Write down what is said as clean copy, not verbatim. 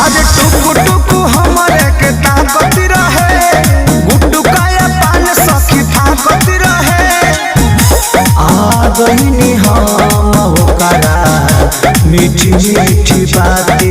आज टुकु टुकु हमारे के ताकत रहे, गुड्डू काया पान सखी ताकत रहे। आ गईनी हम होकरा मीठी मीठी बात